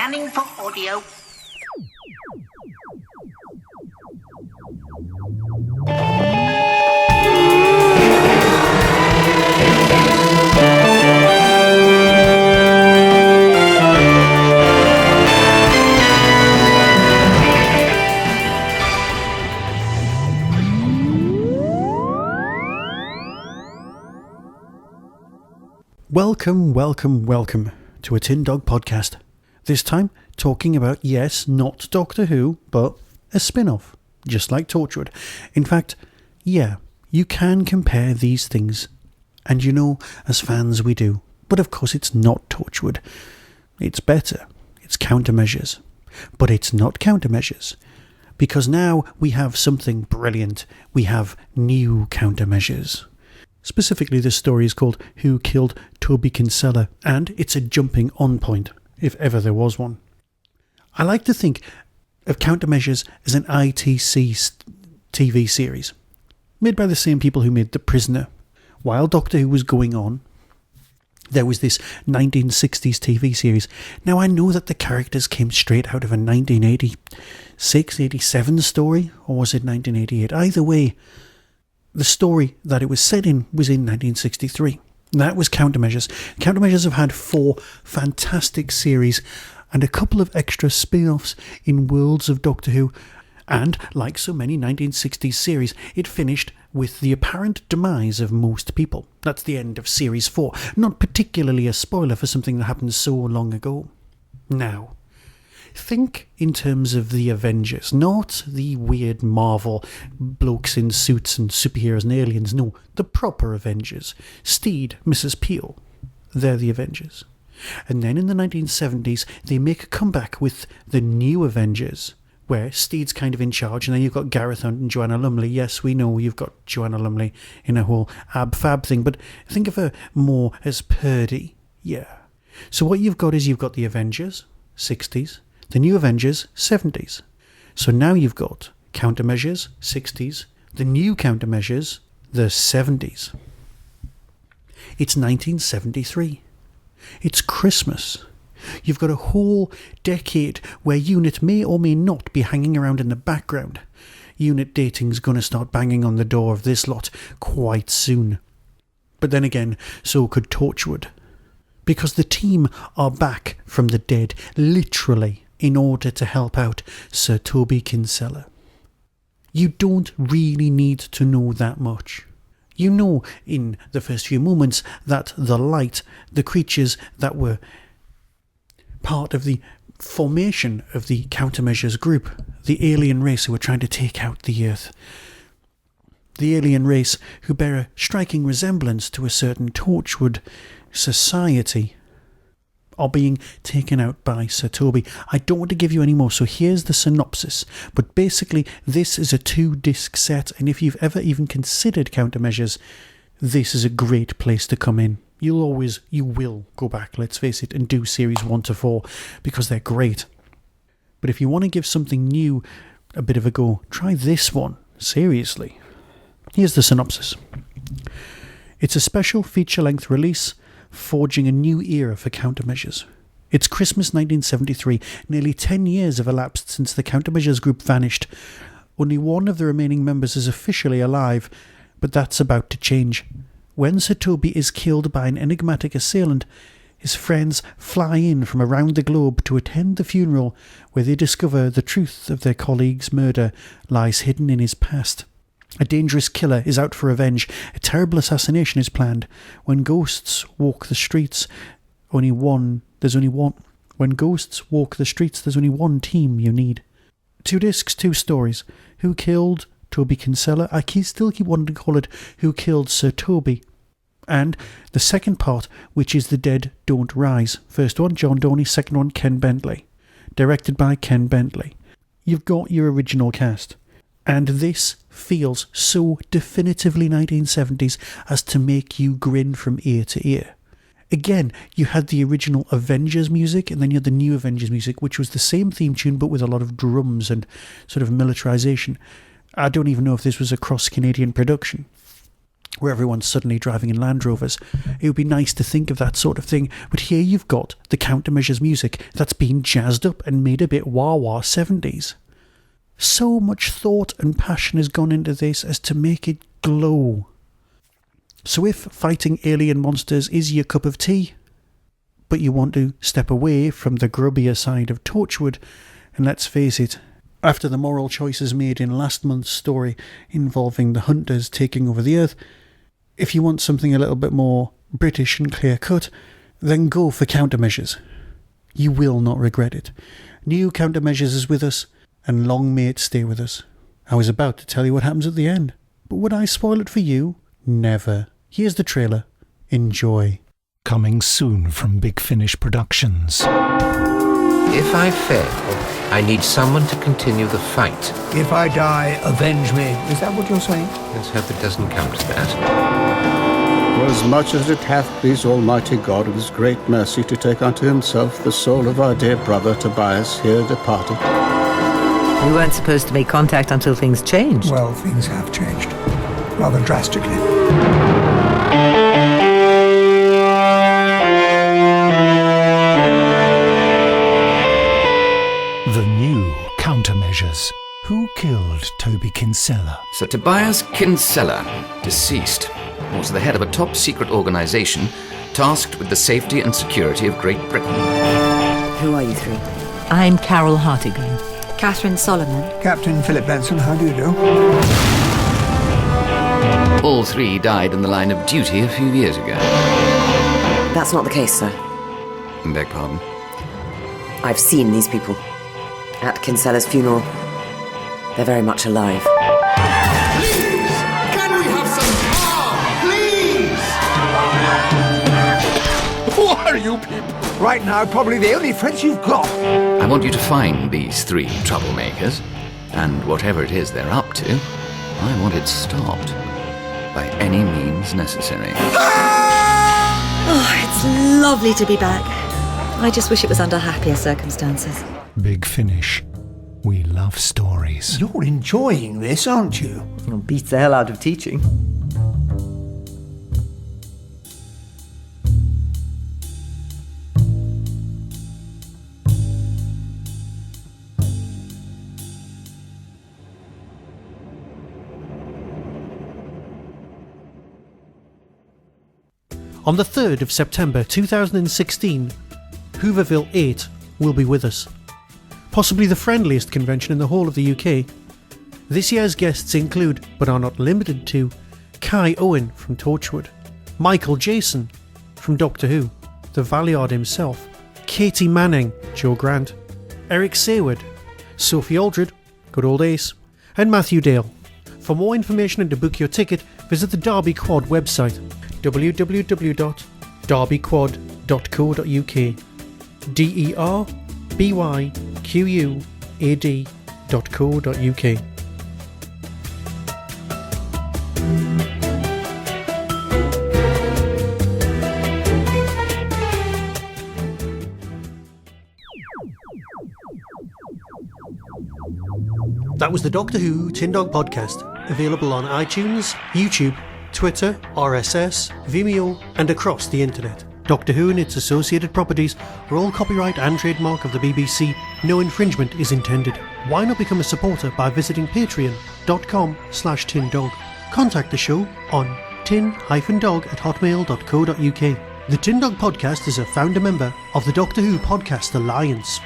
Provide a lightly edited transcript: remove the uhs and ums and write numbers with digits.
Scanning for audio. Welcome to a Tin Dog podcast. This time, talking about, yes, not Doctor Who, but a spin-off, just like Torchwood. In fact, yeah, you can compare these things, and you know, as fans we do. But of course it's not Torchwood. It's better. It's countermeasures. But it's not countermeasures. Because now we have something brilliant. We have new countermeasures. Specifically, this story is called Who Killed Toby Kinsella, and it's a jumping on point, if ever there was one. I like to think of countermeasures as an ITC TV series, made by the same people who made The Prisoner. While Doctor Who was going on, there was this 1960s TV series. Now, I know that the characters came straight out of a 1986, 87 story, or was it 1988? Either way, the story that it was set in was in 1963. That was Countermeasures. Countermeasures have had 4 fantastic series and a couple of extra spin-offs in Worlds of Doctor Who. And, like so many 1960s series, it finished with the apparent demise of most people. That's the end of Series 4. Not particularly a spoiler for something that happened so long ago. Now, think in terms of the Avengers, not the weird Marvel blokes in suits and superheroes and aliens. No, the proper Avengers. Steed, Mrs. Peel, they're the Avengers. And then in the 1970s, they make a comeback with the New Avengers, where Steed's kind of in charge, and then you've got Gareth Hunt and Joanna Lumley. Yes, we know you've got Joanna Lumley in a whole ab-fab thing, but think of her more as Purdy. Yeah. So what you've got is you've got the Avengers, 60s, the New Avengers, 70s. So now you've got Countermeasures, 60s, the new Countermeasures, the 70s. It's 1973. It's Christmas. You've got a whole decade where Unit may or may not be hanging around in the background. Unit dating's going to start banging on the door of this lot quite soon. But then again, so could Torchwood. Because the team are back from the dead, literally, in order to help out Sir Toby Kinsella. You don't really need to know that much. You know in the first few moments that the light, the creatures that were part of the formation of the Countermeasures group, the alien race who were trying to take out the Earth, the alien race who bear a striking resemblance to a certain Torchwood society, are being taken out by Sir Toby. I don't want to give you any more, so here's the synopsis. But basically, this is a 2-disc set, and if you've ever even considered Countermeasures, this is a great place to come in. You will go back, let's face it, and do series 1 to 4, because they're great. But if you want to give something new a bit of a go, try this one. Seriously. Here's the synopsis. It's a special feature-length release forging a new era for Countermeasures. It's Christmas 1973. Nearly 10 years have elapsed since the Countermeasures group vanished. Only one of the remaining members is officially alive, but that's about to change. When Sir Toby is killed by an enigmatic assailant, his friends fly in from around the globe to attend the funeral, where they discover the truth of their colleague's murder lies hidden in his past. A dangerous killer is out for revenge. A terrible assassination is planned. When ghosts walk the streets, there's only one. When ghosts walk the streets, there's only one team you need. 2 discs, 2 stories. Who Killed Toby Kinsella? I still keep wanting to call it Who Killed Sir Toby. And the second part, which is The Dead Don't Rise. First one, John Dorney. Second one, Ken Bentley. Directed by Ken Bentley. You've got your original cast. And this feels so definitively 1970s as to make you grin from ear to ear. Again, you had the original Avengers music, and then you had the new Avengers music, which was the same theme tune but with a lot of drums and sort of militarization. I don't even know if this was a cross-Canadian production. where everyone's suddenly driving in Land Rovers. It would be nice to think of that sort of thing, but here you've got the countermeasures music that's been jazzed up and made a bit wah-wah 70s. So much thought and passion has gone into this as to make it glow. So if fighting alien monsters is your cup of tea, but you want to step away from the grubbier side of Torchwood, and let's face it, after the moral choices made in last month's story involving the hunters taking over the Earth, if you want something a little bit more British and clear-cut, then go for countermeasures. You will not regret it. New countermeasures is with us, and long may it stay with us. I was about to tell you what happens at the end, but would I spoil it for you? Never. Here's the trailer. Enjoy. Coming soon from Big Finish Productions. If I fail, I need someone to continue the fight. If I die, avenge me. Is that what you're saying? Let's hope it doesn't come to that. For as much as it hath pleased Almighty God of his great mercy to take unto himself the soul of our dear brother Tobias here departed. We weren't supposed to make contact until things changed. Well, things have changed. Rather drastically. The new countermeasures. Who killed Toby Kinsella? Sir Tobias Kinsella, deceased, was the head of a top-secret organization tasked with the safety and security of Great Britain. Who are you three? I'm Carol Hartigan. Catherine Solomon. Captain Philip Benson, how do you do? All three died in the line of duty a few years ago. That's not the case, sir. Beg pardon? I've seen these people. At Kinsella's funeral. They're very much alive. Please! Can we have some calm, please? Who are you people? Right now, probably the only friends you've got. I want you to find these three troublemakers, and whatever it is they're up to, I want it stopped by any means necessary. Oh, it's lovely to be back. I just wish it was under happier circumstances. Big Finish. We love stories. You're enjoying this, aren't you? It beats the hell out of teaching. On the 3rd of September 2016, Hooverville 8 will be with us. Possibly the friendliest convention in the whole of the UK. This year's guests include, but are not limited to, Kai Owen from Torchwood, Michael Jason from Doctor Who, the Valeyard himself, Katie Manning, Joe Grant, Eric Sayward, Sophie Aldred, good old Ace, and Matthew Dale. For more information and to book your ticket, visit the Derby Quad website, www.derbyquad.co.uk, derbyquad.co.uk. That was the Doctor Who Tin Dog Podcast, available on iTunes, YouTube, Twitter, RSS, Vimeo, and across the internet. Doctor Who and its associated properties are all copyright and trademark of the BBC. No infringement is intended. Why not become a supporter by visiting patreon.com/tindog. Contact the show on tin-dog@hotmail.co.uk. The Tin Dog Podcast is a founder member of the Doctor Who Podcast Alliance.